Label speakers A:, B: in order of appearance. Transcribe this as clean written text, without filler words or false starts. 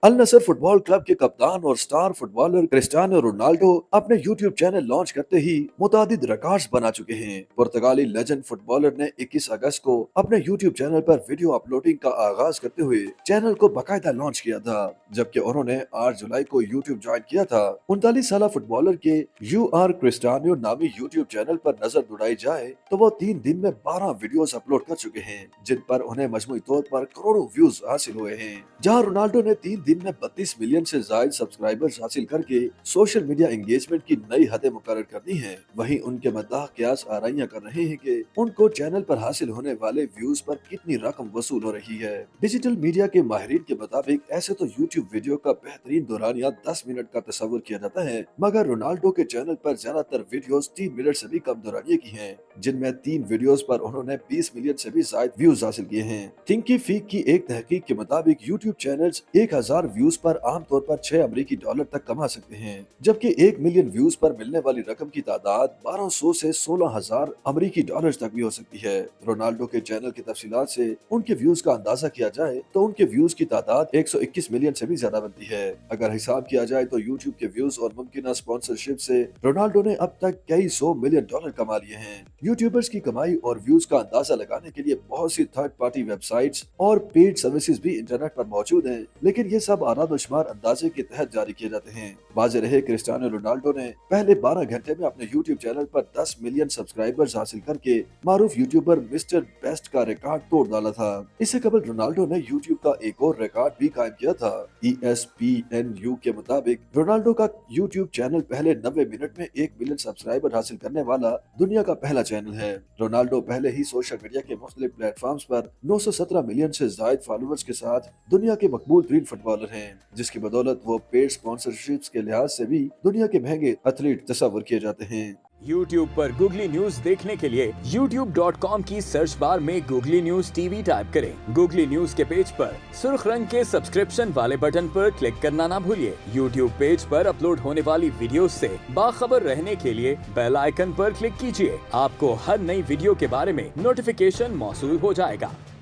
A: अल नसर football club के कप्तान और स्टार फुटबॉलर क्रिस्टियानो रोनाल्डो अपने यूट्यूब चैनल लॉन्च करते ही मुतादिद रिकॉर्ड्स बना चुके हैं। पुर्तगाली लेजेंड फुटबॉलर ने 21 अगस्त को अपने यूट्यूब चैनल पर वीडियो अपलोडिंग का आगाज करते हुए चैनल को बाकायदा लॉन्च किया था, जबकि उन्होंने 8 जुलाई को यूट्यूब ज्वाइन किया था। 39 साल फुटबॉलर के यू आर क्रिस्टियानो नामी यूट्यूब चैनल पर नजर दौड़ाई जाए तो वो 3 दिन में 12 वीडियोस अपलोड कर चुके हैं, जिन पर उन्हें मजमूई तौर पर करोड़ों व्यूज हासिल हुए हैं। जहां रोनाल्डो ने 3 दिन में 32 मिलियन से ज्यादा सब्सक्राइबर्स हासिल करके सोशल मीडिया एंगेजमेंट की नई हदें मुकर्रर कर दी हैं, वहीं उनके मद्दाह कियास आराइयां कर रहे हैं कि उनको चैनल पर हासिल होने वाले व्यूज पर कितनी रकम वसूल हो रही है। डिजिटल मीडिया के माहिरीन के मुताबिक ऐसे तो यूट्यूब वीडियो का बेहतरीन दौरानिया 10 मिनट का तस्वर किया जाता है, मगर रोनाल्डो के चैनल पर ज्यादातर वीडियोस 3 मिनट से भी कम दौरानिये की हैं, जिनमें 3 वीडियोस पर उन्होंने 20 मिलियन से भी ज्यादा व्यूज हासिल किए हैं। थिंकी फीक की एक तहकीक के मुताबिक यूट्यूब चैनल्स 1000 व्यूज पर आमतौर पर $6 तक कमा सकते हैं, जबकि 1 मिलियन व्यूज पर मिलने वाली रकम की तादाद 1200 से $16,000 तक भी हो सकती है। रोनाल्डो के चैनल की तफसीलात से उनके व्यूज का अंदाजा किया जाए तो उनके व्यूज की तादाद 121 मिलियन से भी ज्यादा बनती है। अगर हिसाब किया जाए तो यूट्यूब के व्यूज और मुमकिन स्पॉन्सरशिप से रोनाल्डो ने अब तक कई $100 मिलियन कमा लिए हैं। यूट्यूबर्स की कमाई और व्यूज का अंदाजा लगाने के लिए बहुत सी थर्ड पार्टी वेबसाइट्स और पेड सर्विसेज भी इंटरनेट पर मौजूद हैं, लेकिन ये सब आरादोशुमार अंदाजे के तहत जारी किए जाते हैं। वाज़ेह रहे क्रिस्टियानो रोनाल्डो ने पहले 12 घंटे में अपने यूट्यूब चैनल पर 10 मिलियन सब्सक्राइबर्स हासिल करके मारूफ यूट्यूबर मिस्टर बेस्ट का रिकॉर्ड तोड़ डाला था। इससे कबल रोनाल्डो ने यूट्यूब का एक और रिकॉर्ड भी कायम किया था। ESPNU के मुताबिक रोनाल्डो का यूट्यूब चैनल पहले 90 मिनट में 1 मिलियन सब्सक्राइबर हासिल करने वाला दुनिया का पहला चैनल है। रोनाल्डो पहले ही सोशल मीडिया के मुख्तलिफ प्लेटफॉर्म्स पर 917 मिलियन से ज्यादा फॉलोअर्स के साथ दुनिया के मकबूल तरीन फुटबॉलर हैं, जिसकी बदौलत वो पेड स्पॉन्सरशिप्स के लिहाज से भी दुनिया के महंगे एथलीट तस्वर किए जाते हैं।
B: YouTube पर गूगली न्यूज देखने के लिए youtube.com की सर्च बार में गूगली न्यूज टीवी टाइप करें। गूगली न्यूज के पेज पर सुर्ख रंग के सब्सक्रिप्शन वाले बटन पर क्लिक करना ना भूलिए। YouTube पेज पर अपलोड होने वाली वीडियोस से बाखबर रहने के लिए बेल आइकन पर क्लिक कीजिए। आपको हर नई वीडियो के बारे में नोटिफिकेशन मौसूल हो जाएगा।